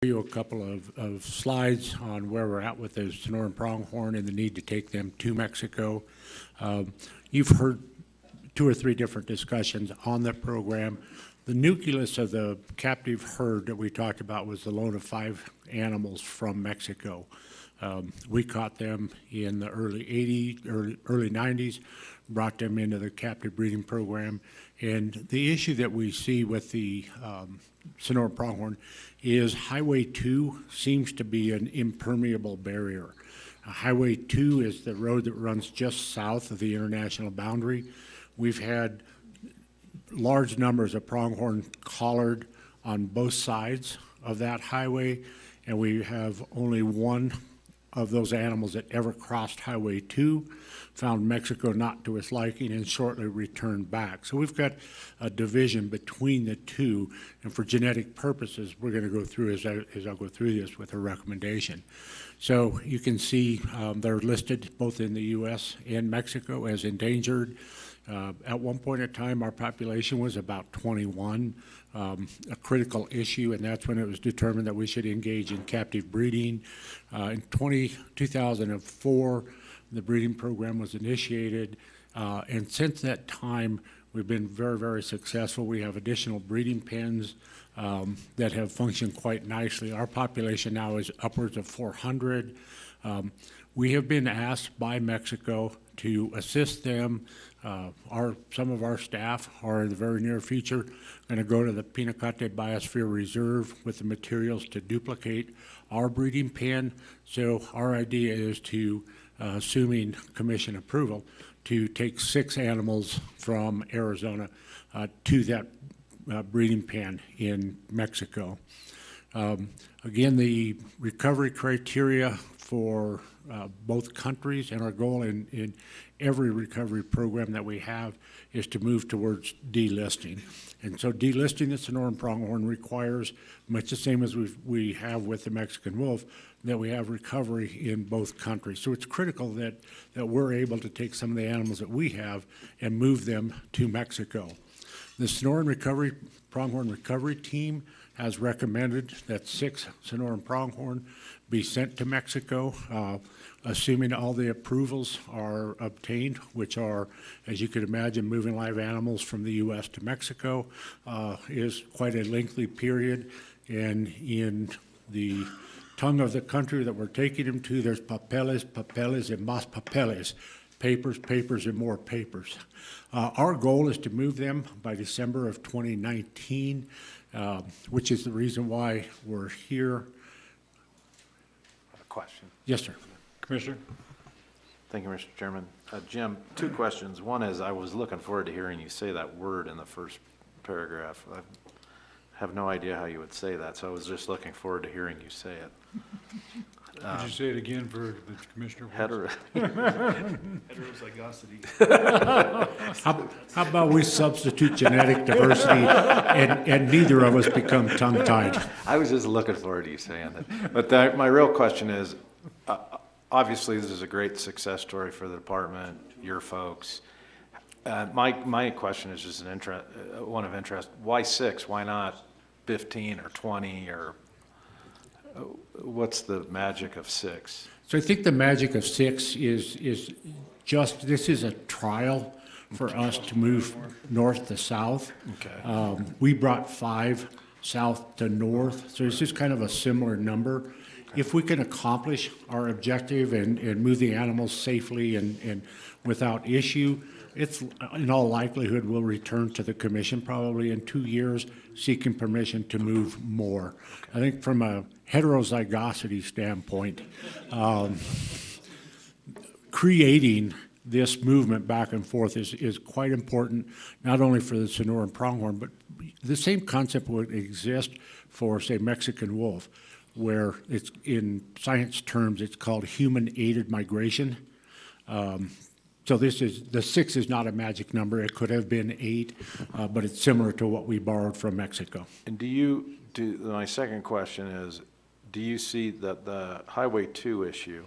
You a couple of slides on where we're at with the Sonoran pronghorn and the need to take them to Mexico. You've heard 2 or 3 different discussions on the program. The nucleus of the captive herd that we talked about was the loan of 5 animals from Mexico. We caught them in the early 80s, early 90s, brought them into the captive breeding program. And the issue that we see with the Sonoran pronghorn is Highway 2 seems to be an impermeable barrier. Highway 2 is the road that runs just south of the international boundary. We've had large numbers of pronghorn collared on both sides of that highway, and we have only one of those animals that ever crossed Highway 2, found Mexico not to its liking, and shortly returned back. So we've got a division between the two, and for genetic purposes, we're going to go through, as I'll go through this, with a recommendation. So you can see they're listed both in the U.S. and Mexico as endangered. At one point in time, our population was about 21, a critical issue, and that's when it was determined that we should engage in captive breeding. In 2004, the breeding program was initiated, and since that time, we've been very, very successful. We have additional breeding pens that have functioned quite nicely. Our population now is upwards of 400. We have been asked by Mexico to assist them. Some of our staff are in the very near future going to go to the Pinacate Biosphere Reserve with the materials to duplicate our breeding pen. So our idea is to, assuming commission approval, to take 6 animals from Arizona to that breeding pen in Mexico. Again, the recovery criteria for both countries, and our goal in every recovery program that we have is to move towards delisting. And so delisting the Sonoran pronghorn requires, much the same as we have with the Mexican wolf, that we have recovery in both countries. So it's critical that we're able to take some of the animals that we have and move them to Mexico. The Sonoran pronghorn recovery team has recommended that 6 Sonoran pronghorn be sent to Mexico, assuming all the approvals are obtained, which are, as you could imagine, moving live animals from the U.S. to Mexico is quite a lengthy period. And in the tongue of the country that we're taking them to, there's papeles, papeles, and más papeles, papers, papers, and more papers. Our goal is to move them by December of 2019, which is the reason why we're here. A question. Yes, sir. Commissioner. Thank you, Mr. Chairman. Jim, 2 questions. One is I was looking forward to hearing you say that word in the first paragraph. I have no idea how you would say that, so I was just looking forward to hearing you say it. Could you say it again for the commissioner? Heterozygosity. How about we substitute genetic diversity and neither of us become tongue-tied? I was just looking forward to you saying that. But my real question is, obviously this is a great success story for the department, your folks. My question is just one of interest. Why 6? Why not 15 or 20 or what's the magic of 6? So I think the magic of 6 is just, this is a trial for us to move north to south. Okay. We brought 5 south to north, so it's just kind of a similar number. Okay. If we can accomplish our objective and move the animals safely and without issue, it's in all likelihood we'll return to the commission probably in 2 years seeking permission to move more. Okay. I think from a heterozygosity standpoint, creating this movement back and forth is quite important, not only for the Sonoran pronghorn, but the same concept would exist for, say, Mexican wolf, where it's, in science terms, it's called human-aided migration. So the 6 is not a magic number. It could have been 8, but it's similar to what we borrowed from Mexico. And my second question is, do you see that the Highway 2 issue,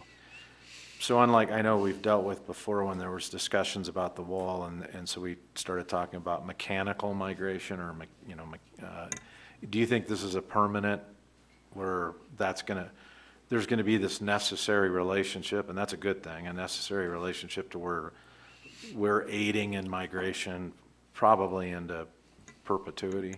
so unlike I know we've dealt with before when there was discussions about the wall, and so we started talking about mechanical migration, or do you think this is a permanent where there's gonna be this necessary relationship, and that's a good thing, a necessary relationship to where we're aiding in migration probably into perpetuity.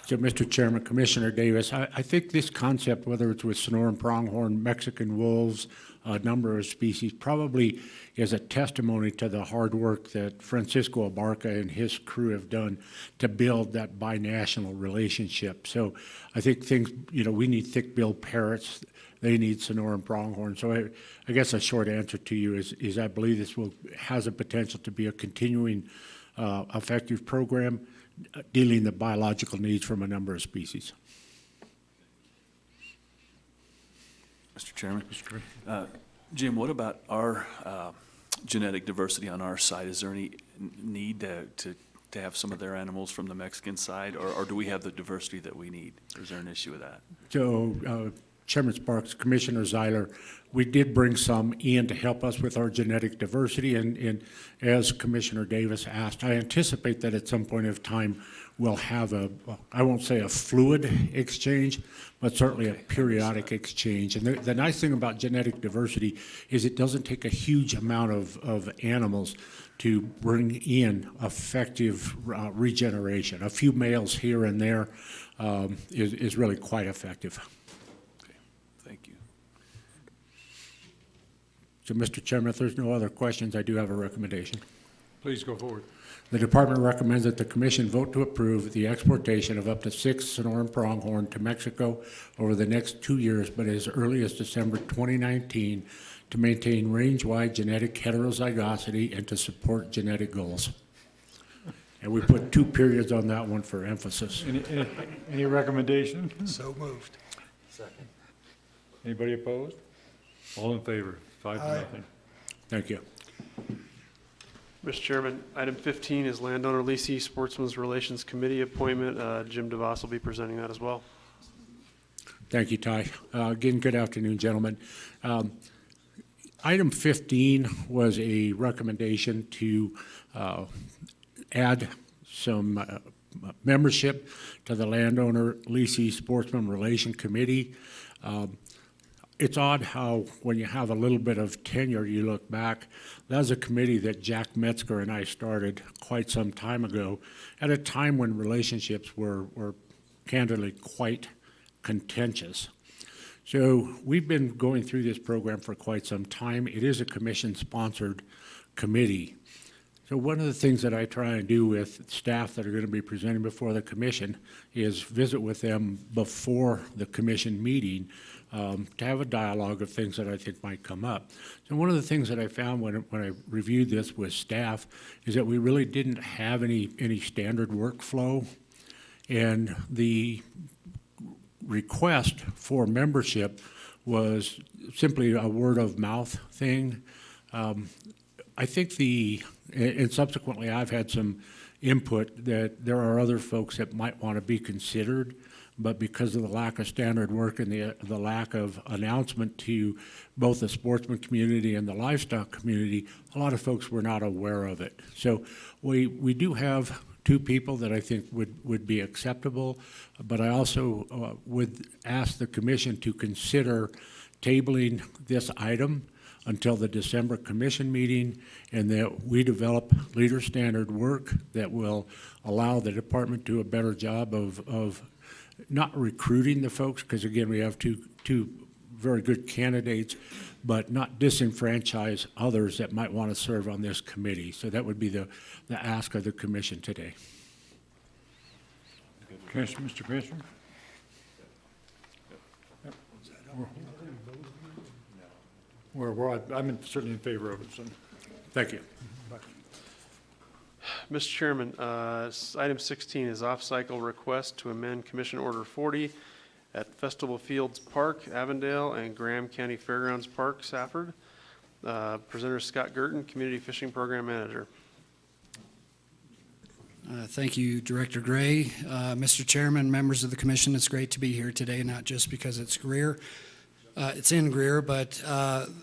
So, Mr. Chairman, Commissioner Davis, I think this concept, whether it's with Sonoran pronghorn, Mexican wolves, a number of species, probably is a testimony to the hard work that Francisco Abarca and his crew have done to build that binational relationship. So I think things, we need thick-billed parrots. They need Sonoran pronghorn. So I guess a short answer to you is I believe this has a potential to be a continuing effective program dealing the biological needs from a number of species. Mr. Chairman. Jim, what about our genetic diversity on our side? Is there any need to have some of their animals from the Mexican side, or do we have the diversity that we need? Or is there an issue with that? So, Chairman Sparks, Commissioner Zeiler, we did bring some in to help us with our genetic diversity, and as Commissioner Davis asked, I anticipate that at some point of time we'll have I won't say a fluid exchange, but certainly a periodic exchange. And the nice thing about genetic diversity is it doesn't take a huge amount of animals to bring in effective regeneration. A few males here and there is really quite effective. Thank you. So, Mr. Chairman, if there's no other questions, I do have a recommendation. Please go forward. The department recommends that the commission vote to approve the exportation of up to 6 Sonoran pronghorn to Mexico over the next 2 years, but as early as December 2019, to maintain range-wide genetic heterozygosity and to support genetic goals. And we put 2 periods on that one for emphasis. Any recommendation? So moved. Second. Anybody opposed? All in favor? 5-0. Thank you. Mr. Chairman, item 15 is Landowner Leasing Sportsman's Relations Committee appointment. Jim DeVos will be presenting that as well. Thank you, Ty. Again, good afternoon, gentlemen. Item 15 was a recommendation to add some membership to the Landowner Leasing Sportsman Relation Committee. It's odd how when you have a little bit of tenure, you look back. That was a committee that Jack Metzger and I started quite some time ago at a time when relationships were candidly quite contentious. So we've been going through this program for quite some time. It is a commission-sponsored committee. So one of the things that I try and do with staff that are going to be presenting before the commission is visit with them before the commission meeting to have a dialogue of things that I think might come up. So one of the things that I found when I reviewed this with staff is that we really didn't have any standard workflow, and the request for membership was simply a word of mouth thing. I think and subsequently I've had some input that there are other folks that might want to be considered, but because of the lack of standard work and the lack of announcement to both the sportsman community and the livestock community, a lot of folks were not aware of it. So we do have 2 people that I think would be acceptable, but I also would ask the commission to consider tabling this item until the December commission meeting, and that we develop leader standard work that will allow the department to do a better job of not recruiting the folks, because again, we have two very good candidates, but not disenfranchise others that might want to serve on this committee. So that would be the ask of the commission today. Mr. Commissioner? I'm certainly in favor of it. So. Thank you. Mr. Chairman, item 16 is off-cycle request to amend Commission Order 40 at Festival Fields Park, Avondale, and Graham County Fairgrounds Park, Safford. Presenter Scott Gurton, Community Fishing Program Manager. Thank you, Director Gray. Mr. Chairman, members of the commission, it's great to be here today, not just because it's Greer. It's in Greer, but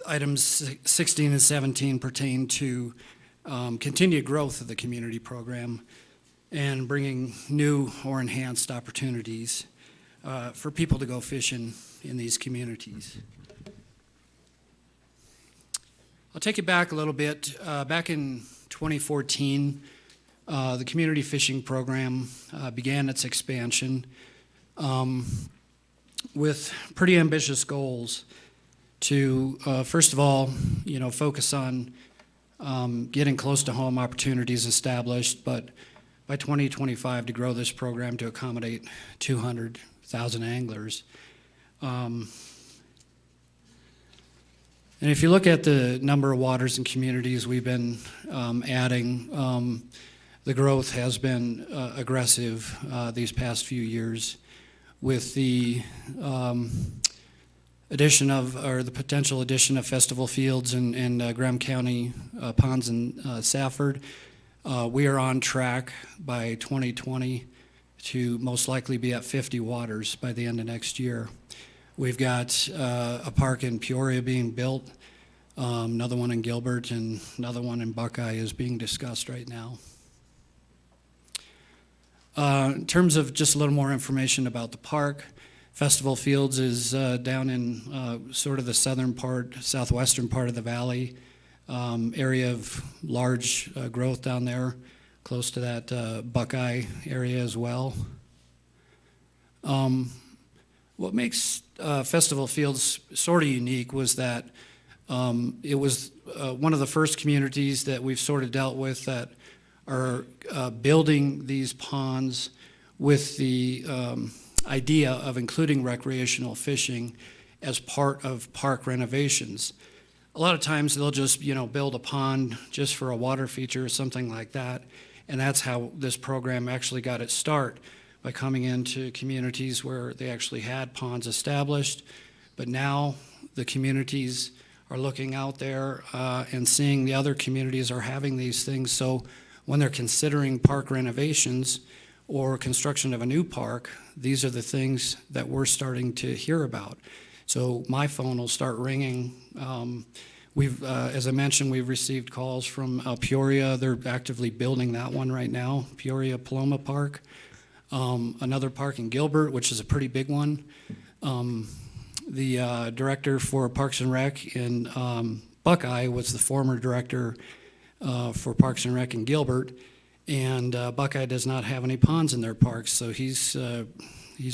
items 16 and 17 pertain to continued growth of the community program and bringing new or enhanced opportunities. for people to go fishing in these communities. I'll take you back a little bit. Back in 2014, the community fishing program began its expansion with pretty ambitious goals to, first of all, focus on getting close to home opportunities established, but by 2025 to grow this program to accommodate 200,000 anglers. And if you look at the number of waters and communities we've been adding, the growth has been aggressive these past few years with the the potential addition of Festival Fields and Graham County ponds in Safford. We are on track by 2020 to most likely be at 50 waters by the end of next year. We've got a park in Peoria being built, another one in Gilbert, and another one in Buckeye is being discussed right now. In terms of just a little more information about the park, Festival Fields is down in sort of the southwestern part of the valley, area of large growth down there, close to that Buckeye area as well. What makes Festival Fields sort of unique was that it was one of the first communities that we've sort of dealt with that are building these ponds with the idea of including recreational fishing as part of park renovations. A lot of times they'll just, build a pond just for a water feature or something like that, and that's how this program actually got its start, by coming into communities where they actually had ponds established. But now the communities are looking out there and seeing the other communities are having these things. So when they're considering park renovations or construction of a new park, these are the things that we're starting to hear about. So my phone will start ringing. As I mentioned, we've received calls from Peoria. They're actively building that one right now, Peoria Paloma Park. Another park in Gilbert, which is a pretty big one. The director for Parks and Rec in Buckeye was the former director for Parks and Rec in Gilbert, and Buckeye does not have any ponds in their parks, so he's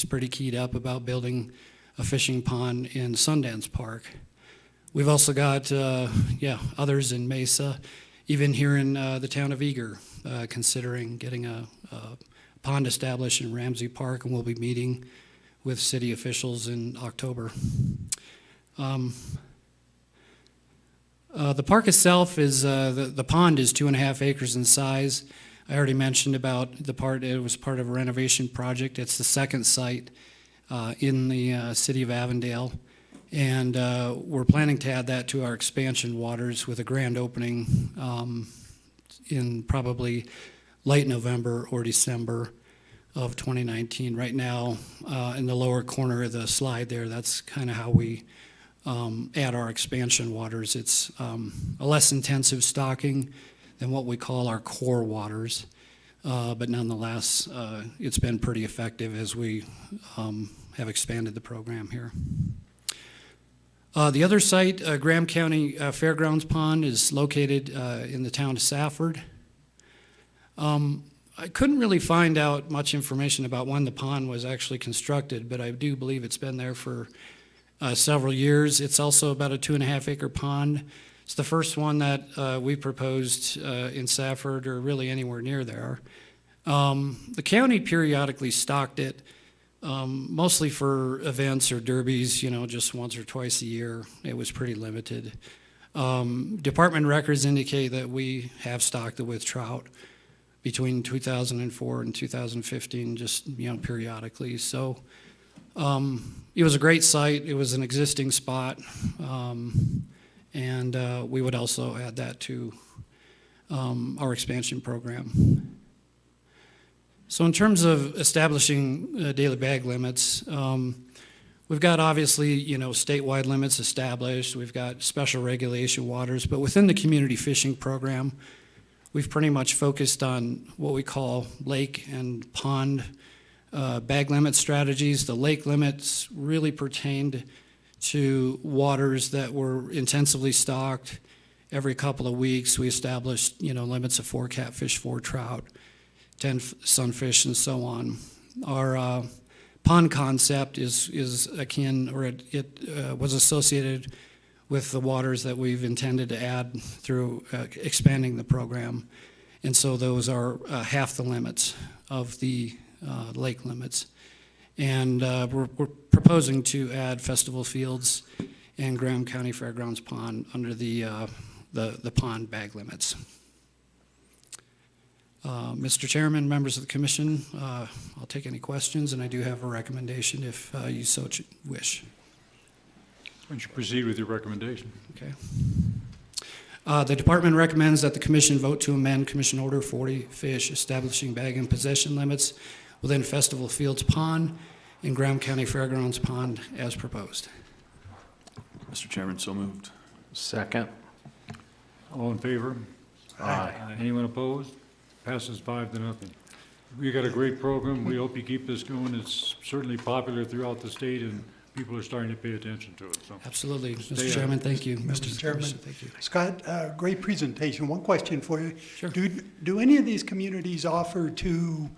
pretty keyed up about building a fishing pond in Sundance Park. We've also got others in Mesa, even here in the town of Eager, considering getting a pond established in Ramsey Park, and we'll be meeting with city officials in October. The park itself is, the pond is 2.5 acres in size. I already mentioned about it was part of a renovation project. It's the second site in the city of Avondale. And we're planning to add that to our expansion waters with a grand opening in probably late November or December of 2019. Right now, in the lower corner of the slide there, that's kind of how we add our expansion waters. It's a less intensive stocking than what we call our core waters, but nonetheless, it's been pretty effective as we have expanded the program here. The other site, Graham County Fairgrounds Pond, is located in the town of Safford. I couldn't really find out much information about when the pond was actually constructed, but I do believe it's been there for several years. It's also about a 2.5 acre pond. It's the first one that we proposed in Safford or really anywhere near there. The county periodically stocked it, mostly for events or derbies, just once or twice a year. It was pretty limited. Department records indicate that we have stocked it with trout between 2004 and 2015, just periodically. So it was a great site. It was an existing spot, and we would also add that to our expansion program. So in terms of establishing daily bag limits, we've got obviously statewide limits established. We've got special regulation waters, but within the community fishing program, we've pretty much focused on what we call lake and pond bag limit strategies. The lake limits really pertained to waters that were intensively stocked. Every couple of weeks, we established, limits of 4 catfish, 4 trout, 10 sunfish, and so on. Our pond concept is akin, or it was associated with the waters that we've intended to add through expanding the program. And so those are half the limits of the lake limits. And we're proposing to add Festival Fields and Graham County Fairgrounds Pond under the pond bag limits. Mr. Chairman, members of the commission, I'll take any questions, and I do have a recommendation if you so wish. Why don't you proceed with your recommendation? Okay. The department recommends that the commission vote to amend Commission Order 40 Fish establishing bag and possession limits within Festival Fields Pond and Graham County Fairgrounds Pond as proposed. Mr. Chairman, so moved. Second. All in favor? Aye. Anyone opposed? Passes 5-0. We got a great program. We hope you keep this going. It's certainly popular throughout the state, and people are starting to pay attention to it, so. Absolutely. Stay Mr. on. Chairman, thank you. Mr. Chairman. Thank you. Scott, great presentation. One question for you. Sure. Do any of these communities offer to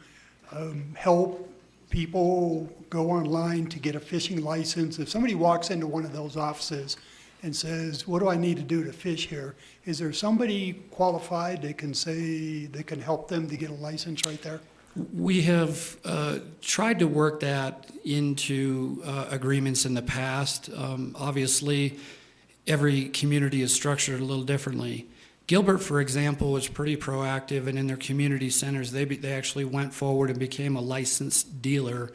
help people go online to get a fishing license? If somebody walks into one of those offices and says, what do I need to do to fish here? Is there somebody qualified that can say, that can help them to get a license right there? We have tried to work that into agreements in the past. Obviously, every community is structured a little differently. Gilbert, for example, was pretty proactive, and in their community centers, they actually went forward and became a licensed dealer.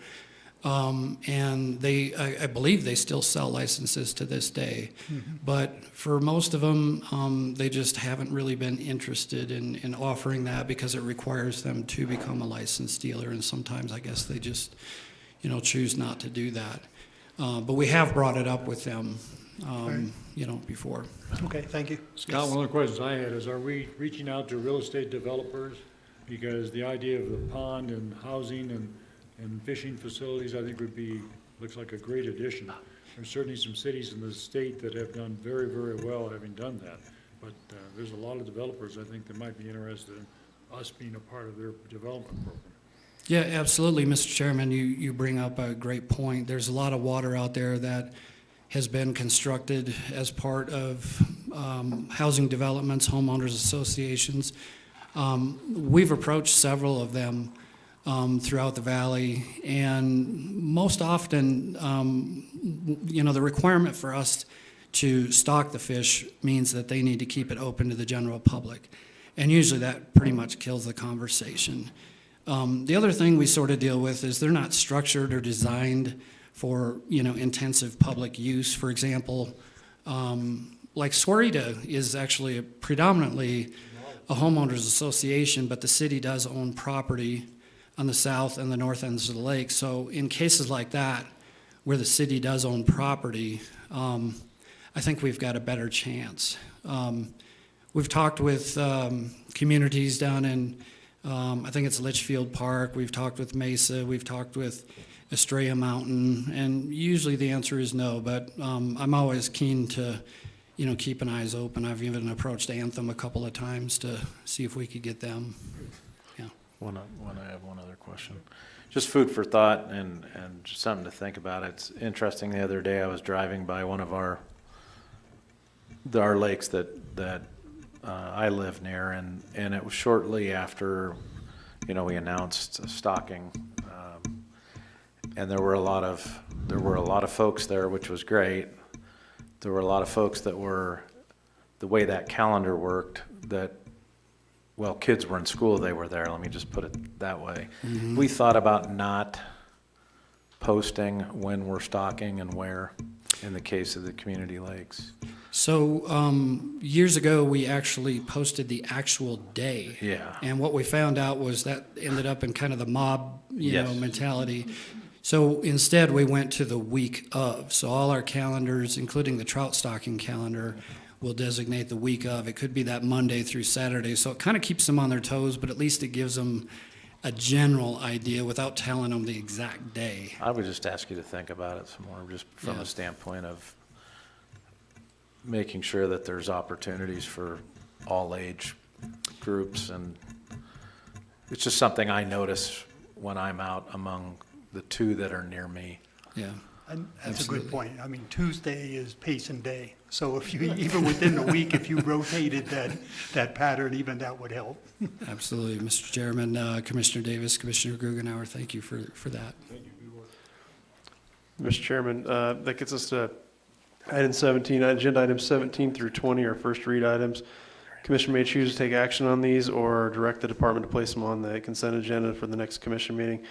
And I believe they still sell licenses to this day. Mm-hmm. But for most of them, they just haven't really been interested in offering that because it requires them to become a licensed dealer. And sometimes I guess they just, choose not to do that. But we have brought it up with them, before. Okay, thank you. Scott, one of the questions I had is, are we reaching out to real estate developers? Because the idea of the pond and housing and fishing facilities, I think looks like a great addition. There's certainly some cities in the state that have done very, very well having done that. But there's a lot of developers, I think, that might be interested in us being a part of their development program. Yeah, absolutely, Mr. Chairman. You bring up a great point. There's a lot of water out there that has been constructed as part of housing developments, homeowners associations. We've approached several of them throughout the valley, and most often, the requirement for us to stock the fish means that they need to keep it open to the general public, and usually that pretty much kills the conversation. The other thing we sort of deal with is they're not structured or designed for intensive public use. For example, like Swarita is actually predominantly a homeowners association, but the city does own property on the south and the north ends of the lake. So in cases like that, where the city does own property, I think we've got a better chance. We've talked with communities down in, I think it's Litchfield Park, we've talked with Mesa, we've talked with Estrella Mountain, and usually the answer is no, but I'm always keen to keep an eyes open. I've even approached Anthem a couple of times to see if we could get them. I have one other question. Just food for thought and just something to think about. It's interesting, the other day I was driving by one of our lakes that I live near, and it was shortly after, we announced stocking, and there were a lot of folks there, which was great. There were a lot of folks that were, the way that calendar worked, well, kids were in school, they were there, let me just put it that way. Mm-hmm. We thought about not posting when we're stocking and where, in the case of the community lakes. So years ago, we actually posted the actual day. Yeah. And what we found out was that ended up in kind of the mob, Yes. mentality. So instead, we went to the week of. So all our calendars, including the trout stocking calendar, will designate the week of. It could be that Monday through Saturday. So it kind of keeps them on their toes, but at least it gives them a general idea without telling them the exact day. I would just ask you to think about it some more, just from Yeah. a standpoint of making sure that there's opportunities for all age groups, and it's just something I notice when I'm out among the two that are near me. Yeah. And that's a Absolutely. good point. I mean, Tuesday is Payson Day. So if you, even within the week, if you rotated that pattern, even that would help. Absolutely, Mr. Chairman, Commissioner Davis, Commissioner Grugenauer, thank you for that. Mr. Chairman, that gets us to item 17, agenda items 17 through 20 are first read items. Commission may choose to take action on these or direct the department to place them on the consent agenda for the next commission meeting.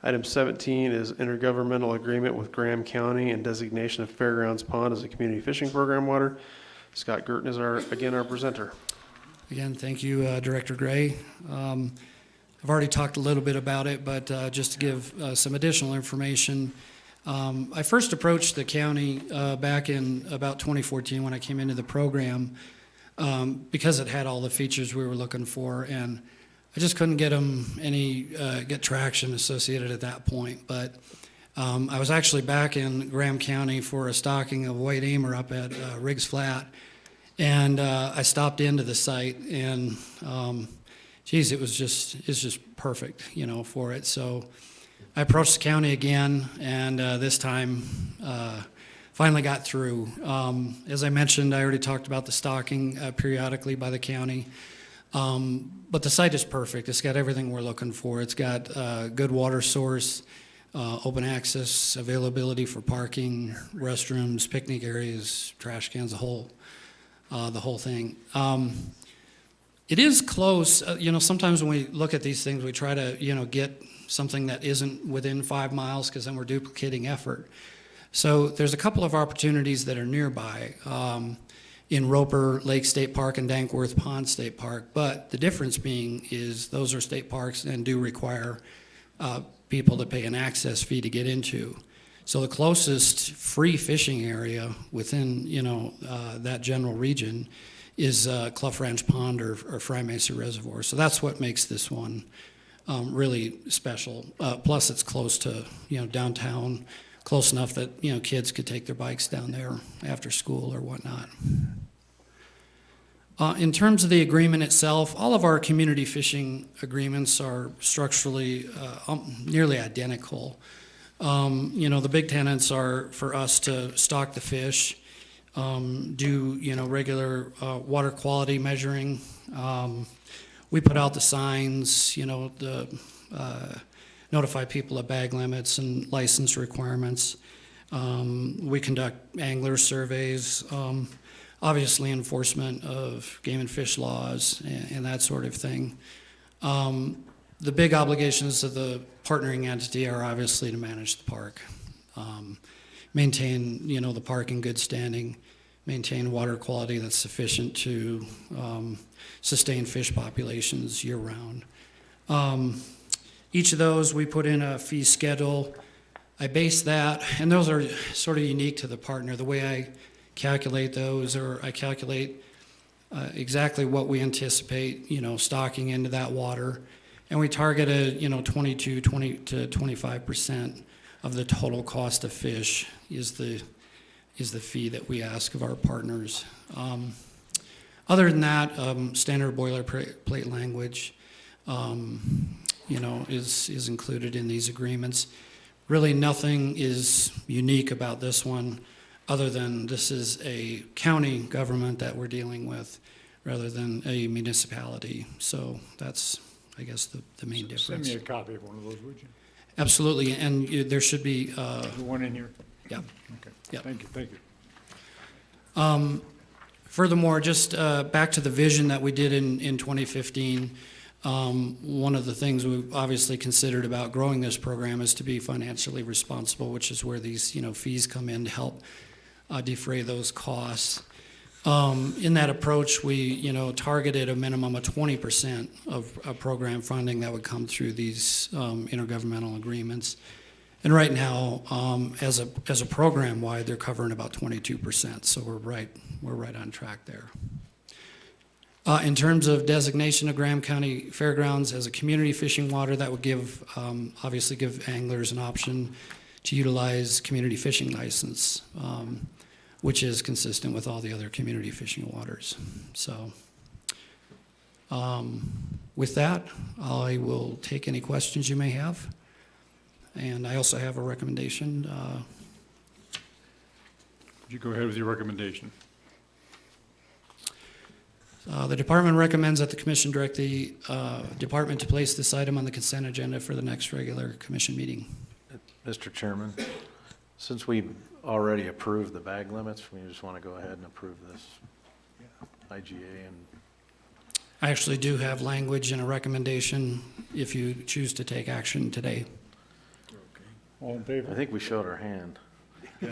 Item 17 is intergovernmental agreement with Graham County and designation of Fairgrounds Pond as a community fishing program water. Scott Girton is our presenter. Again, thank you, Director Gray. I've already talked a little bit about it, but just to give some additional information, I first approached the county back in about 2014 when I came into the program because it had all the features we were looking for, and I just couldn't get get traction associated at that point. But I was actually back in Graham County for a stocking of white aimer up at Riggs Flat, and I stopped into the site, and geez, it's just perfect, for it. So I approached the county again, and this time finally got through. As I mentioned, I already talked about the stocking periodically by the county. But the site is perfect. It's got everything we're looking for. It's got good water source, open access, availability for parking, restrooms, picnic areas, trash cans, the whole thing. It is close. Sometimes when we look at these things, we try to, get something that isn't within 5 miles because then we're duplicating effort. So there's a couple of opportunities that are nearby. In Roper Lake State Park and Dankworth Pond State Park, but the difference being is those are state parks and do require people to pay an access fee to get into. So the closest free fishing area within that general region is Clough Ranch Pond or Fry Mesa Reservoir. So that's what makes this one really special. Plus it's close to downtown, close enough that kids could take their bikes down there after school or whatnot. In terms of the agreement itself, all of our community fishing agreements are structurally nearly identical. The big tenets are for us to stock the fish, do regular water quality measuring. We put out the signs, notify people of bag limits and license requirements. We conduct angler surveys, obviously enforcement of game and fish laws and that sort of thing. The big obligations of the partnering entity are obviously to manage the park, maintain the park in good standing, maintain water quality that's sufficient to sustain fish populations year-round. Each of those, we put in a fee schedule. I base that, and those are sort of unique to the partner. The way I calculate those, or I calculate exactly what we anticipate, stocking into that water, and we target a, 20 to 25% of the total cost of fish is the fee that we ask of our partners. Other than that, standard boilerplate language, is included in these agreements. Really nothing is unique about this one other than this is a county government that we're dealing with rather than a municipality. So that's, I guess, the main difference. Send me a copy of one of those, would you? Absolutely, and there should be, The one in here? yeah. Okay. Yep. Thank you. Furthermore, just back to the vision that we did in 2015, one of the things we've obviously considered about growing this program is to be financially responsible, which is where these fees come in to help defray those costs. In that approach, we targeted a minimum of 20% of program funding that would come through these intergovernmental agreements. And right now, as a program wide, they're covering about 22%. So we're right on track there. In terms of designation of Graham County Fairgrounds as a community fishing water, that would give, obviously give anglers an option to utilize community fishing license, which is consistent with all the other community fishing waters. So with that, I will take any questions you may have. And I also have a recommendation. Would you go ahead with your recommendation? The department recommends that the commission direct the department to place this item on the consent agenda for the next regular commission meeting. Mr. Chairman, since we already approved the bag limits, we just want to go ahead and approve this IGA and I actually do have language and a recommendation if you choose to take action today. All in I favor? think we showed our hand. You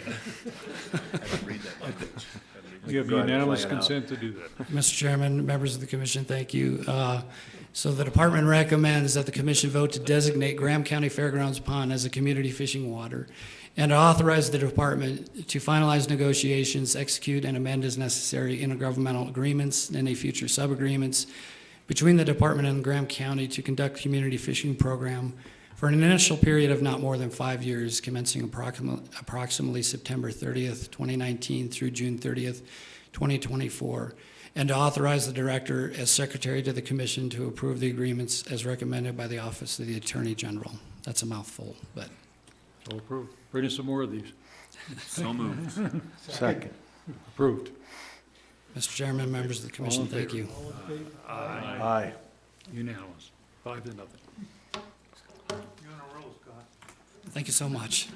have Go ahead and unanimous play it out. consent to do that. Mr. Chairman, members of the commission, thank you. So the department recommends that the commission vote to designate Graham County Fairgrounds Pond as a community fishing water and to authorize the department to finalize negotiations, execute and amend as necessary intergovernmental agreements and any future sub-agreements between the department and Graham County to conduct community fishing program for an initial period of not more than 5 years, commencing approximately September 30th, 2019 through June 30th, 2024, and to authorize the director as secretary to the commission to approve the agreements as recommended by the Office of the Attorney General. That's a mouthful, but So approved. Bring us some more of these. So moved. Second. Approved. Mr. Chairman, members of the commission, All in thank favor? you. Aye. Unanimous. 5-0. Thank you so much.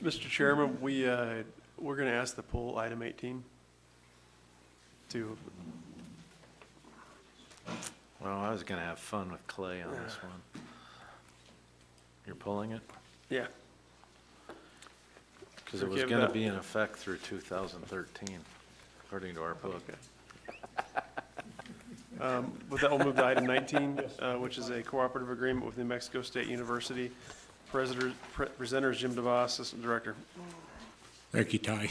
Mr. Chairman, we're going to ask to pull item 18 to, Well, I was going to have fun with Clay on this one. You're pulling it? yeah. Because it was Forgive going to that. be in effect through 2013, according to our book. With that, we'll move to item 19, which is a cooperative agreement with New Mexico State University. Presenter is Jim DeVos, Assistant Director. Thank you, Ty.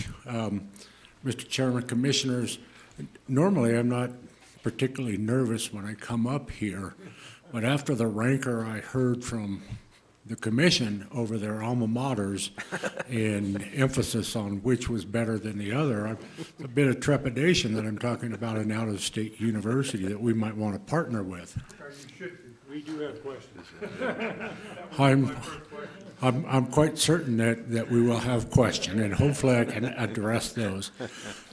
Mr. Chairman, Commissioners, normally I'm not particularly nervous when I come up here, but after the rancor I heard from the commission over their alma maters and emphasis on which was better than the other, a bit of trepidation that I'm talking about an out-of-state university that we might want to partner with. We do have questions. I'm quite certain that we will have questions, and hopefully I can address those.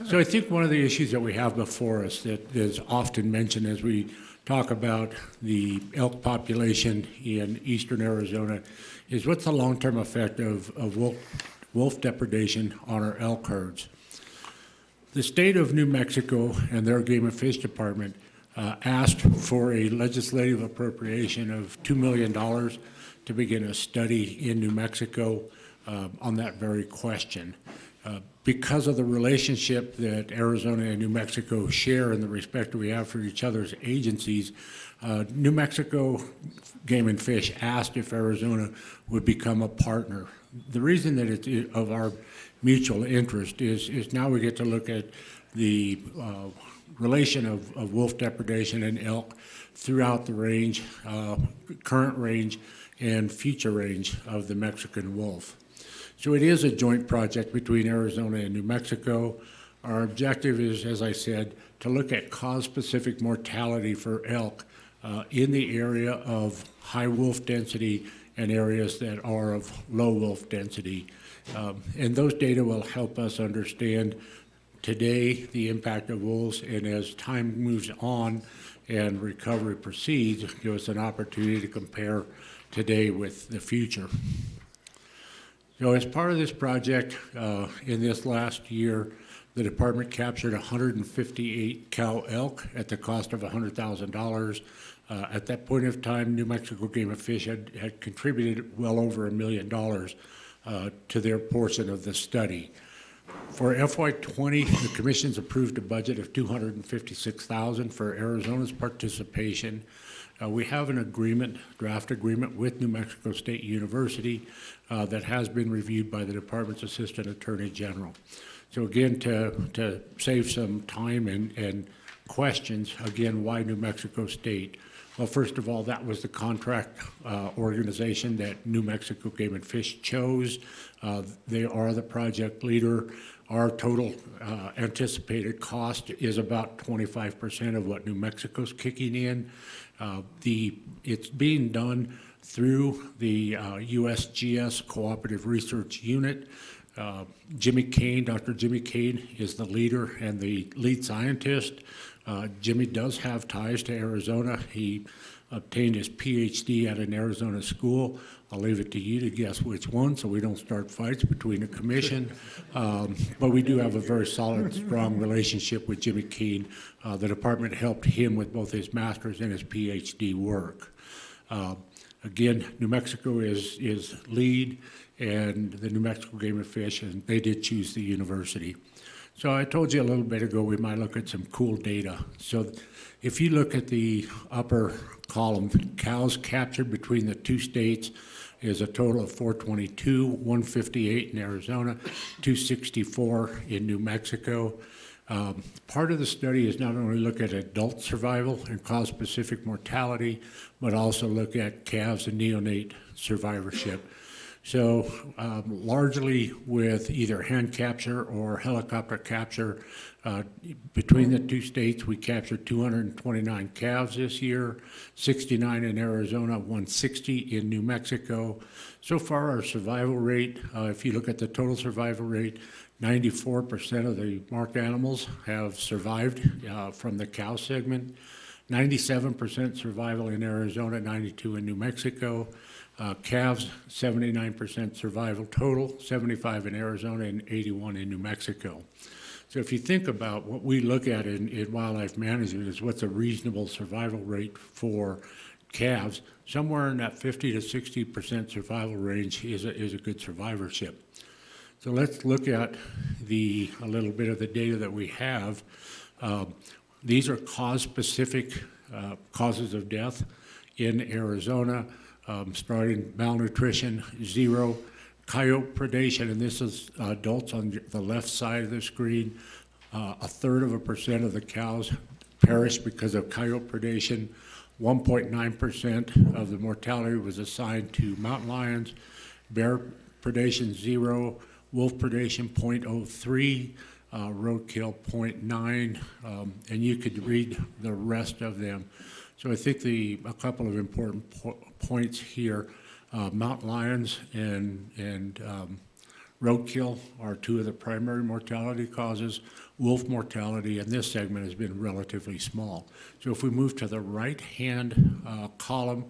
So I think one of the issues that we have before us that is often mentioned as we talk about the elk population in eastern Arizona is what's the long-term effect of wolf depredation on our elk herds. The state of New Mexico and their Game and Fish Department asked for a legislative appropriation of $2 million to begin a study in New Mexico on that very question. Because of the relationship that Arizona and New Mexico share and the respect we have for each other's agencies, New Mexico Game and Fish asked if Arizona would become a partner. The reason that it's of our mutual interest is now we get to look at the relation of wolf depredation and elk throughout the range, current range, and future range of the Mexican wolf. So it is a joint project between Arizona and New Mexico. Our objective is, as I said, to look at cause-specific mortality for elk in the area of high wolf density and areas that are of low wolf density. And those data will help us understand today the impact of wolves, and as time moves on and recovery proceeds, give us an opportunity to compare today with the future. So as part of this project, in this last year, the department captured 158 cow elk at the cost of $100,000. At that point of time, New Mexico Game and Fish had contributed well over $1 million to their portion of the study. For FY20, the commission's approved a budget of $256,000 for Arizona's participation. We have an agreement, draft agreement with New Mexico State University that has been reviewed by the department's Assistant Attorney General. So again, to save some time and questions, again, why New Mexico State? Well, first of all, that was the contract organization that New Mexico Game and Fish chose. They are the project leader. Our total anticipated cost is about 25% of what New Mexico's kicking in. It's being done through the USGS Cooperative Research Unit. Jimmy Kane, Dr. Jimmy Kane is the leader and the lead scientist. Jimmy does have ties to Arizona. He obtained his PhD at an Arizona school. I'll leave it to you to guess which one so we don't start fights between the commission. But we do have a very solid, strong relationship with Jimmy Kane. The department helped him with both his master's and his PhD work. Again, New Mexico is lead, and the New Mexico Game and Fish, and they did choose the university. So I told you a little bit ago we might look at some cool data. So if you look at the upper column, cows captured between the two states is a total of 422, 158 in Arizona, 264 in New Mexico. Part of the study is not only look at adult survival and cause-specific mortality, but also look at calves and neonate survivorship. So largely with either hand capture or helicopter capture, between the two states, we captured 229 calves this year, 69 in Arizona, 160 in New Mexico. So far, our survival rate, if you look at the total survival rate, 94% of the marked animals have survived from the cow segment, 97% survival in Arizona, 92 in New Mexico. Calves, 79% survival total, 75 in Arizona and 81 in New Mexico. So if you think about what we look at in wildlife management is what's a reasonable survival rate for calves, somewhere in that 50 to 60% survival range is a good survivorship. So let's look at a little bit of the data that we have. These are cause-specific causes of death in Arizona. Starting malnutrition, 0, coyote predation, and this is adults on the left side of the screen. 1/3% of the cows perished because of coyote predation. 1.9% of the mortality was assigned to mountain lions. Bear predation, 0. Wolf predation, 0.03. Roadkill, 0.9. And you could read the rest of them. So I think a couple of important points here, mountain lions and roadkill are two of the primary mortality causes. Wolf mortality in this segment has been relatively small. So if we move to the right-hand column,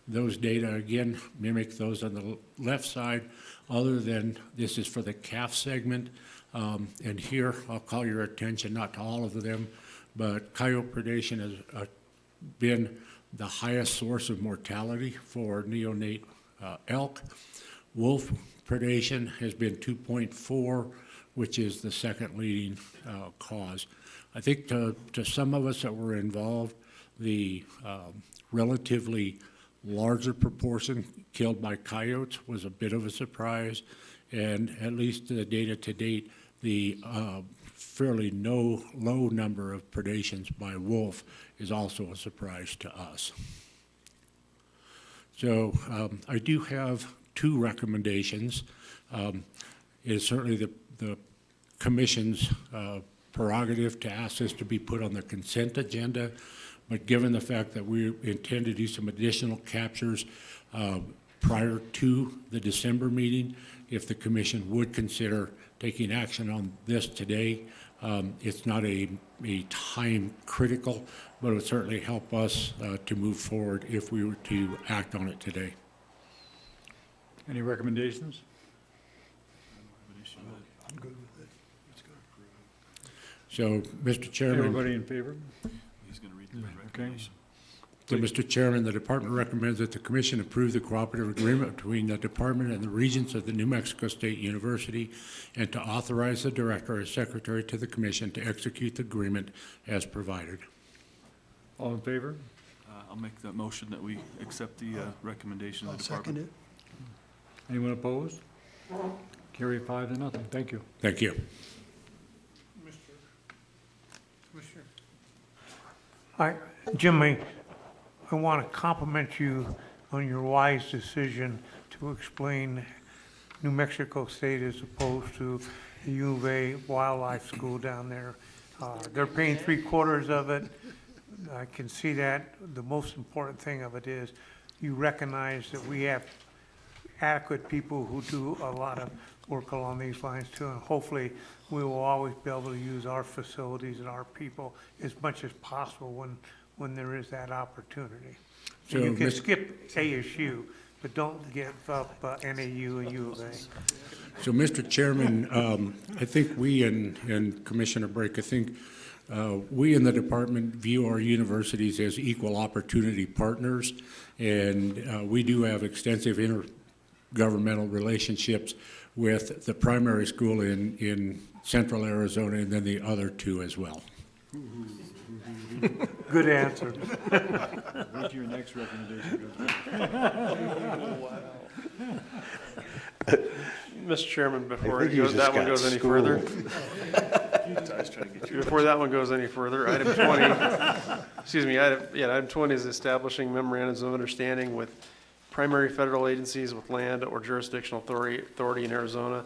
those data again mimic those on the left side, other than this is for the calf segment. And here I'll call your attention not to all of them, but coyote predation has been the highest source of mortality for neonate elk. Wolf predation has been 2.4, which is the second leading cause. I think to some of us that were involved, the relatively larger proportion killed by coyotes was a bit of a surprise, and at least the data to date, the fairly low number of predations by wolf is also a surprise to us. So I do have two recommendations. It is certainly the commission's prerogative to ask this to be put on the consent agenda, but given the fact that we intend to do some additional captures prior to the December meeting, if the commission would consider taking action on this today, it's not a time critical, but it would certainly help us to move forward if we were to act on it today. Any recommendations? I'm good with it. Let's go. So, Mr. Chairman. Everybody in favor? He's going to read the Okay. recommendation. So, Mr. Chairman, the department recommends that the commission approve the cooperative agreement between the department and the regents of the New Mexico State University, and to authorize the director as secretary to the commission to execute the agreement as provided. All in favor? I'll make that motion that we accept the recommendation of I'll the second department. it. Anyone opposed? Carry 5-0. Thank you. Thank you. Commissioner, Jim, I want to compliment you on your wise decision to explain New Mexico State as opposed to the U of A Wildlife School down there. They're paying 3/4 of it. I can see that. The most important thing of it is you recognize that we have adequate people who do a lot of work along these lines too, and hopefully we will always be able to use our facilities and our people as much as possible when there is that opportunity. So, And you can Mr. skip ASU, but don't give up NAU and U of A. So, Mr. Chairman, I think we and Commissioner Brake, I think we in the department view our universities as equal opportunity partners, and we do have extensive intergovernmental relationships with the primary school in central Arizona and then the other two as well. Good answer. Wait till your next recommendation goes. Mr. Chairman, before think he's just that one got goes any further, schooled. before that one goes any further, item 20, excuse me, item 20 is establishing memorandums of understanding with primary federal agencies with land or jurisdictional authority in Arizona.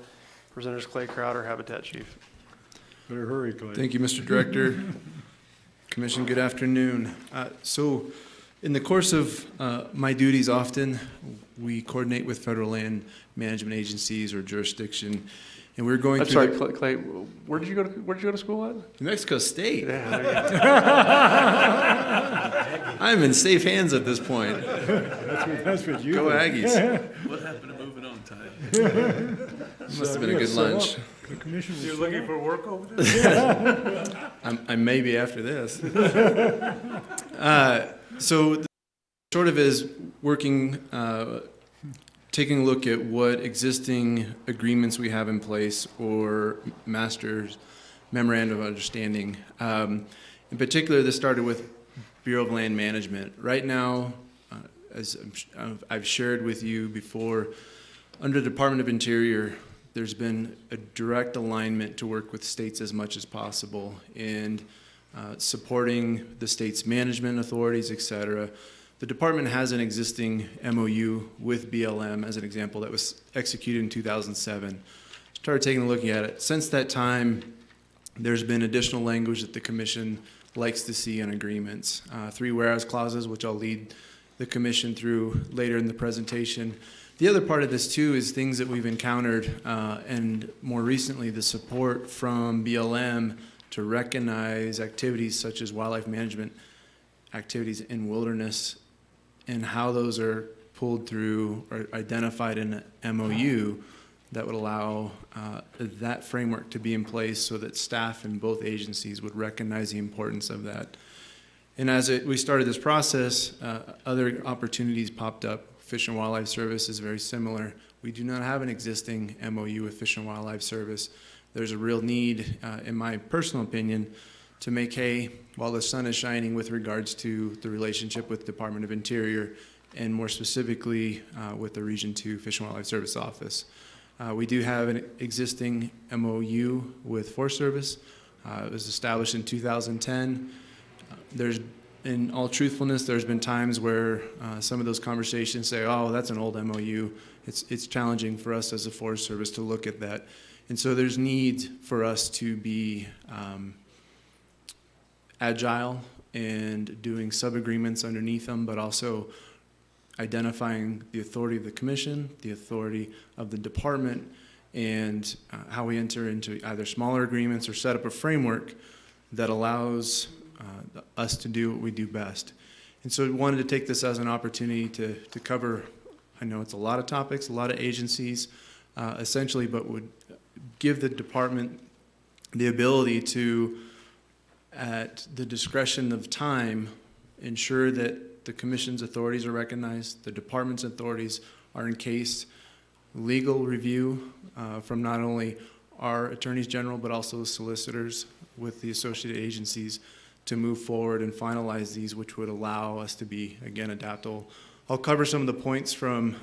Presenters Clay Crowder, Habitat Chief. Better hurry, Clay. Thank you, Mr. Director. Commission, good afternoon. So in the course of my duties, often we coordinate with federal land management agencies or jurisdiction, and we're going I'm through sorry, Clay, where did you go to school at? New Mexico State. Yeah, there you go. I'm in safe hands at this point. That's what you Go do. Aggies. What happened to moving on time? Must have been a good lunch. The commission was You're looking for work over there? I may be after this. So the sort of is working, taking a look at what existing agreements we have in place or master's memorandum of understanding. In particular, this started with Bureau of Land Management. Right now, as I've shared with you before, under the Department of Interior, there's been a direct alignment to work with states as much as possible in supporting the state's management authorities, et cetera. The department has an existing MOU with BLM, as an example, that was executed in 2007. Started taking a look at it. Since that time, there's been additional language that the commission likes to see in agreements. 3 whereas clauses, which I'll lead the commission through later in the presentation. The other part of this too is things that we've encountered, and more recently the support from BLM to recognize activities such as wildlife management activities in wilderness and how those are pulled through or identified in an MOU that would allow that framework to be in place so that staff in both agencies would recognize the importance of that. And as we started this process, other opportunities popped up. Fish and Wildlife Service is very similar. We do not have an existing MOU with Fish and Wildlife Service. There's a real need, in my personal opinion, to make hay while the sun is shining with regards to the relationship with Department of Interior and more specifically with the Region 2 Fish and Wildlife Service Office. We do have an existing MOU with Forest Service. It was established in 2010. In all truthfulness, there's been times where some of those conversations say, oh, that's an old MOU. It's challenging for us as a Forest Service to look at that. And so there's need for us to be agile and doing sub-agreements underneath them, but also identifying the authority of the commission, the authority of the department, and how we enter into either smaller agreements or set up a framework that allows us to do what we do best. And so we wanted to take this as an opportunity to cover, I know it's a lot of topics, a lot of agencies, essentially, but would give the department the ability to, at the discretion of time, ensure that the commission's authorities are recognized, the department's authorities are encased, legal review from not only our attorneys general, but also the solicitors with the associated agencies to move forward and finalize these, which would allow us to be, again, adaptable. I'll cover some of the points from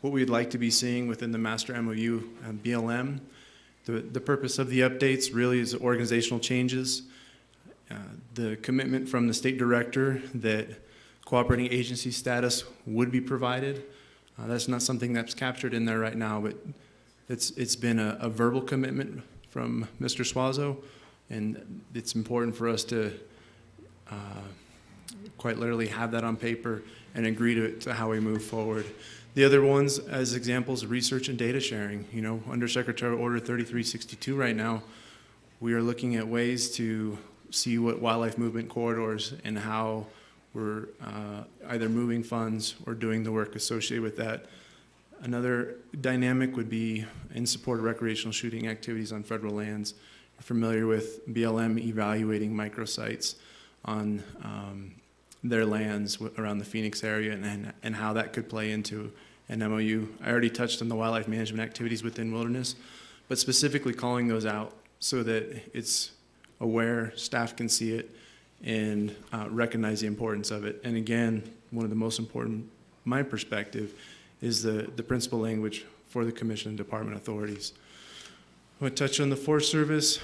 what we'd like to be seeing within the Master MOU and BLM. The purpose of the updates really is organizational changes the commitment from the state director that cooperating agency status would be provided. That's not something that's captured in there right now, but it's been a verbal commitment from Mr. Suazo, and it's important for us to quite literally have that on paper and agree to how we move forward. The other ones, as examples, research and data sharing. You know, under Secretarial Order 3362 right now, we are looking at ways to see what wildlife movement corridors and how we're either moving funds or doing the work associated with that. Another dynamic would be in support of recreational shooting activities on federal lands. You're familiar with BLM evaluating microsites on their lands around the Phoenix area and how that could play into an MOU. I already touched on the wildlife management activities within wilderness, but specifically calling those out so that it's aware, staff can see it, and recognize the importance of it. And again, one of the most important, my perspective, is the principal language for the commission and department authorities. I want to touch on the Forest Service.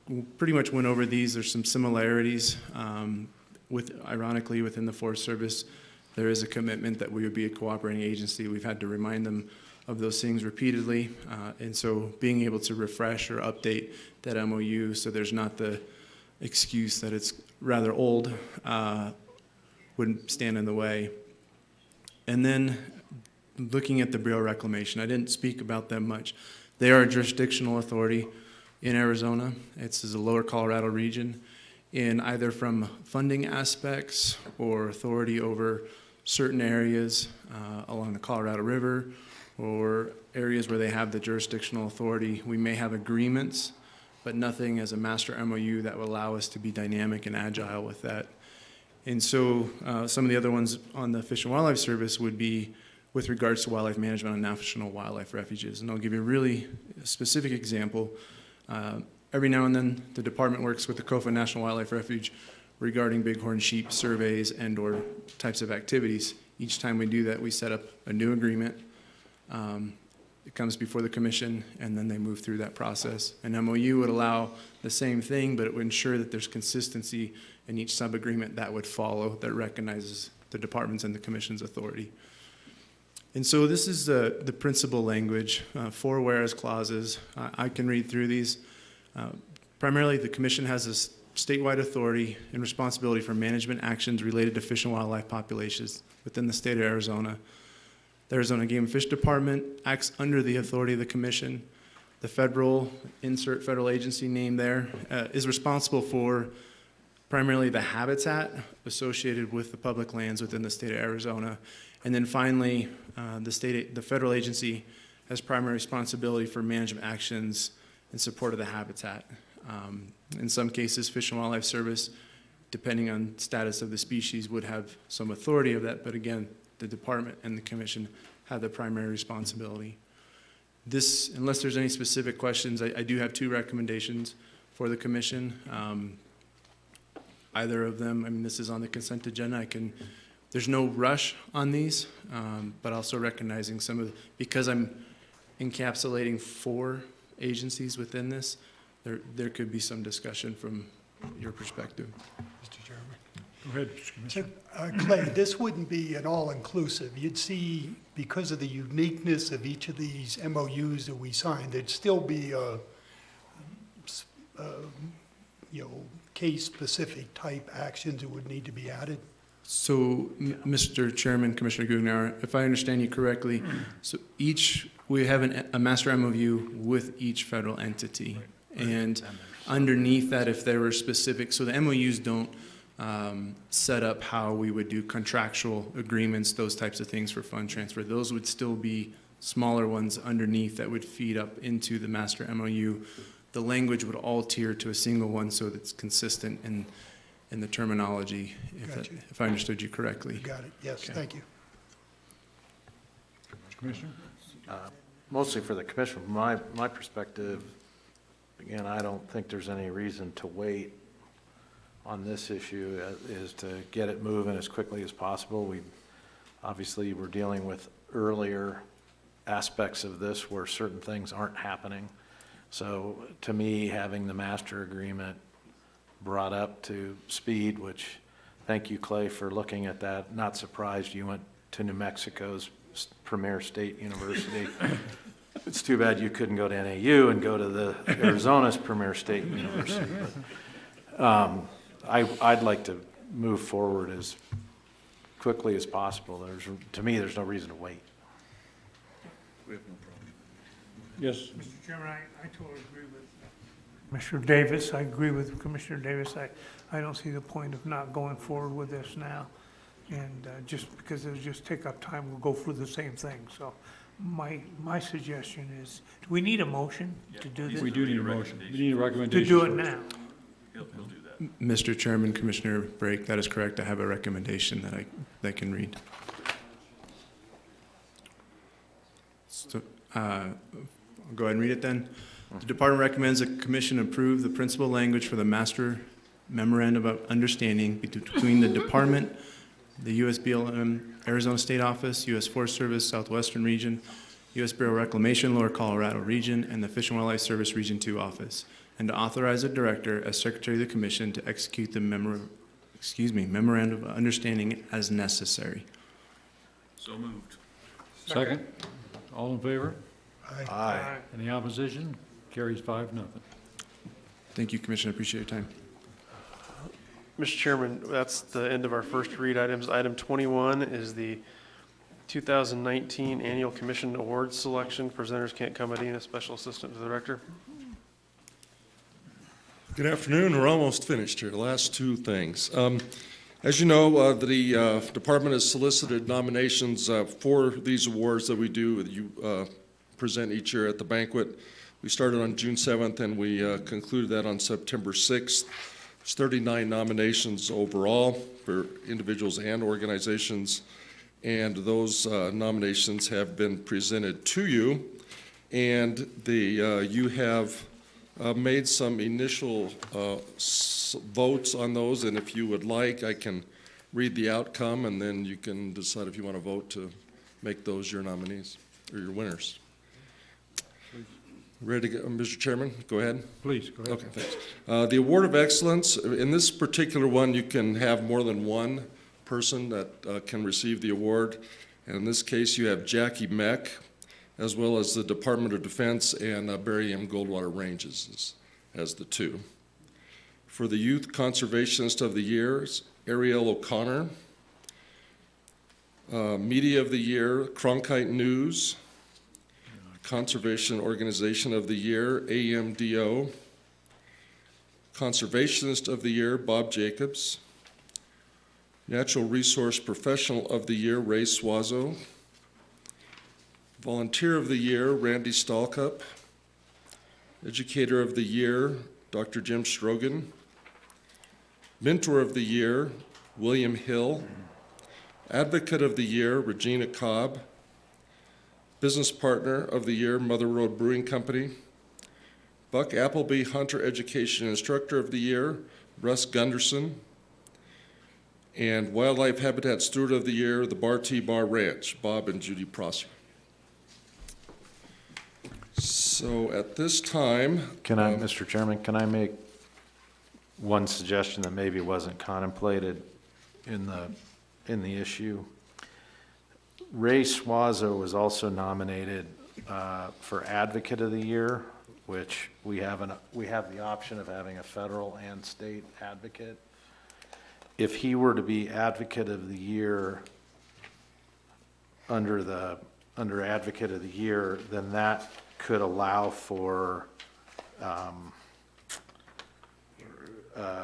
We pretty much went over these. There's some similarities. Ironically, within the Forest Service, there is a commitment that we would be a cooperating agency. We've had to remind them of those things repeatedly. And so being able to refresh or update that MOU so there's not the excuse that it's rather old wouldn't stand in the way. And then looking at the Bureau of Reclamation, I didn't speak about them much. They are a jurisdictional authority in Arizona. It's the lower Colorado region, in either from funding aspects or authority over certain areas along the Colorado River or areas where they have the jurisdictional authority. We may have agreements, but nothing as a master MOU that would allow us to be dynamic and agile with that. And so some of the other ones on the Fish and Wildlife Service would be with regards to wildlife management on national wildlife refuges. And I'll give you a really specific example. Every now and then, the department works with the Kofa National Wildlife Refuge regarding bighorn sheep surveys and or types of activities. Each time we do that, we set up a new agreement. It comes before the commission, and then they move through that process. An MOU would allow the same thing, but it would ensure that there's consistency in each sub-agreement that would follow that recognizes the department's and the commission's authority. And so this is the principal language, 4 whereas clauses. I can read through these. Primarily, the commission has a statewide authority and responsibility for management actions related to fish and wildlife populations within the state of Arizona. The Arizona Game and Fish Department acts under the authority of the commission. The federal, insert federal agency name there, is responsible for primarily the habitat associated with the public lands within the state of Arizona. And then finally, the federal agency has primary responsibility for management actions in support of the habitat. In some cases, Fish and Wildlife Service, depending on status of the species, would have some authority of that, but again, the department and the commission have the primary responsibility. This, unless there's any specific questions, I do have 2 recommendations for the commission. Either of them, I mean, this is on the consent agenda. There's no rush on these, but also recognizing because I'm encapsulating 4 agencies within this, there could be some discussion from your perspective. Mr. Chairman. Go ahead, Mr. Commissioner. Clay, this wouldn't be an all-inclusive. You'd see, because of the uniqueness of each of these MOUs that we signed, there'd still be case-specific type actions that would need to be added. So, Mr. Chairman, Commissioner Guggenauer, if I understand you correctly, so we have a master MOU with each federal entity. And underneath that, if there were specific, so the MOUs don't set up how we would do contractual agreements, those types of things for fund transfer. Those would still be smaller ones underneath that would feed up into the master MOU. The language would all tier to a single one so that it's consistent in the terminology, if I understood you correctly. You got it, yes, Okay. thank you. Commissioner? Mostly for the commission, from my perspective, again, I don't think there's any reason to wait on this issue, is to get it moving as quickly as possible. Obviously, we're dealing with earlier aspects of this where certain things aren't happening. So to me, having the master agreement brought up to speed, which, thank you, Clay, for looking at that. Not surprised you went to New Mexico's premier state university. It's too bad you couldn't go to NAU and go to the Arizona's premier state university. But, I'd like to move forward as quickly as possible. To me, there's no reason to wait. We have no problem. Yes, Mr. Chairman, I totally agree with Commissioner Davis. I agree with Commissioner Davis. I don't see the point of not going forward with this now. And just because it'll just take up time, we'll go through the same thing. So my suggestion is, do we need a motion to do this? we do need a motion. We need a To recommendation. do it now? He'll do that. Mr. Chairman, Commissioner Brake, that is correct. I have a recommendation that I can read. So, I'll go ahead and read it then. The department recommends the commission approve the principal language for the master memorandum of understanding between the department, the USBLM Arizona State Office, U.S. Forest Service Southwestern Region, U.S. Bureau of Reclamation Lower Colorado Region, and the Fish and Wildlife Service Region 2 Office, and to authorize the director as secretary of the commission to execute the memorandum of understanding as necessary. So moved. Second. All in favor? Aye. Any opposition? Carries 5-0. Thank you, Commissioner. I appreciate your time. Mr. Chairman, that's the end of our first read items. Item 21 is the 2019 Annual Commission Awards Selection. Presenters Kent Comedina, Special Assistant to the Director. Good afternoon. We're almost finished here. Last two things. As you know, the department has solicited nominations for these awards that we do. You present each year at the banquet. We started on June 7th and we concluded that on September 6th. There's 39 nominations overall for individuals and organizations, and those nominations have been presented to you, and you have made some initial votes on those, and if you would like, I can read the outcome, and then you can decide if you want to vote to make those your nominees or your winners. Ready to go, Mr. Chairman? Go ahead. Please, go ahead. Okay, thanks. The Award of Excellence, in this particular one, you can have more than one person that can receive the award. And in this case, you have Jackie Meck, as well as the Department of Defense and Barry M. Goldwater Ranges as the two. For the Youth Conservationist of the Year, Ariel O'Connor. Media of the Year, Cronkite News. Conservation Organization of the Year, AMDO. Conservationist of the Year, Bob Jacobs. Natural Resource Professional of the Year, Ray Suazo. Volunteer of the Year, Randy Stalkup. Educator of the Year, Dr. Jim Strogan. Mentor of the Year, William Hill. Advocate of the Year, Regina Cobb. Business Partner of the Year, Mother Road Brewing Company. Buck Appleby Hunter Education Instructor of the Year, Russ Gunderson. And Wildlife Habitat Steward of the Year, the Bar T Bar Ranch, Bob and Judy Prosser. So at this time, Mr. Chairman, can I make one suggestion that maybe wasn't contemplated in the issue? Ray Suazo was also nominated for Advocate of the Year, which we have the option of having a federal and state advocate. If he were to be Advocate of the Year under Advocate of the Year, then that could allow for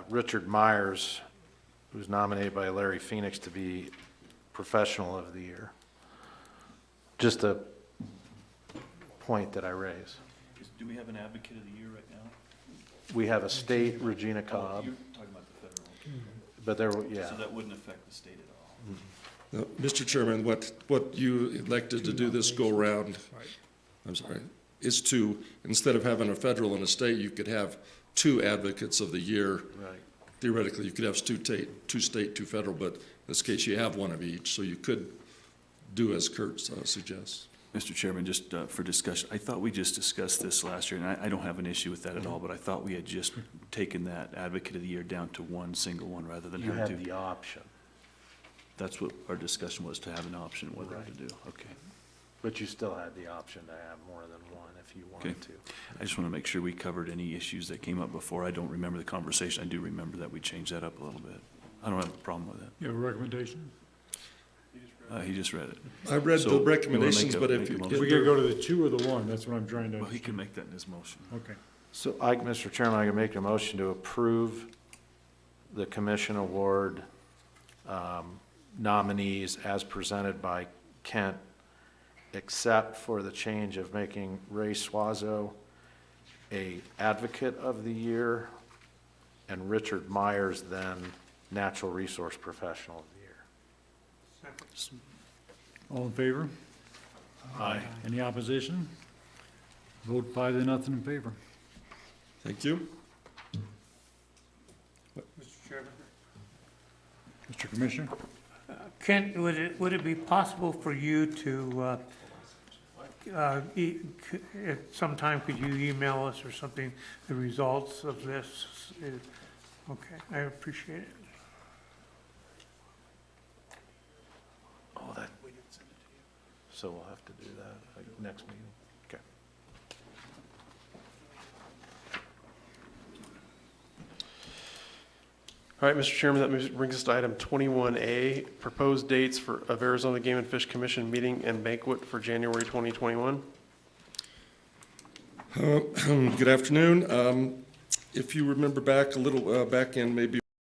Richard Myers, who's nominated by Larry Phoenix, to be Professional of the Year. Just a point that I raise. Do we have an Advocate of the Year right now? We have a state, Regina Cobb, You're talking about the federal. but yeah. So that wouldn't affect the state at all? Mr. Chairman, what you elected to do this go-around, I'm sorry, is to, instead of having a federal and a state, you could have two Advocates of the Year. Right. Theoretically, you could have two state, two federal, but in this case, you have one of each, so you could do as Kurt suggests. Mr. Chairman, just for discussion, I thought we just discussed this last year, and I don't have an issue with that at all, but I thought we had just taken that Advocate of the Year down to one single one rather than You have had to. the option, That's what our discussion was, to have an option whether to do. Okay. but you still had the option to have more than one if you wanted to. I just want to make sure we covered any issues that came up before. I don't remember the conversation. I do remember that we changed that up a little bit. I don't have a problem with that. You have a recommendation? He just read it. I read So, the you wanna recommendations, make a- but if make a you motion? We gotta go to the 2 or the 1, that's what I'm trying to. Well, he can make that in his motion. Okay. So I, Mr. Chairman, I can make a motion to approve the commission award nominees as presented by Kent, except for the change of making Ray Suazo a Advocate of the Year and Richard Myers then Natural Resource Professional of the Year. All in favor? Aye. Any opposition? Vote 5-0 in favor. Thank you. Mr. Chairman. Mr. Commissioner? Kent, would it be possible for you to, at some time, could you email us or something, the results of this? Okay, I appreciate it. Oh, that. So we'll have to do that next meeting. Okay. All right, Mr. Chairman, that brings us to item 21A, proposed dates of Arizona Game and Fish Commission meeting and banquet for January 2021. Good afternoon. If you remember back a little, back in maybe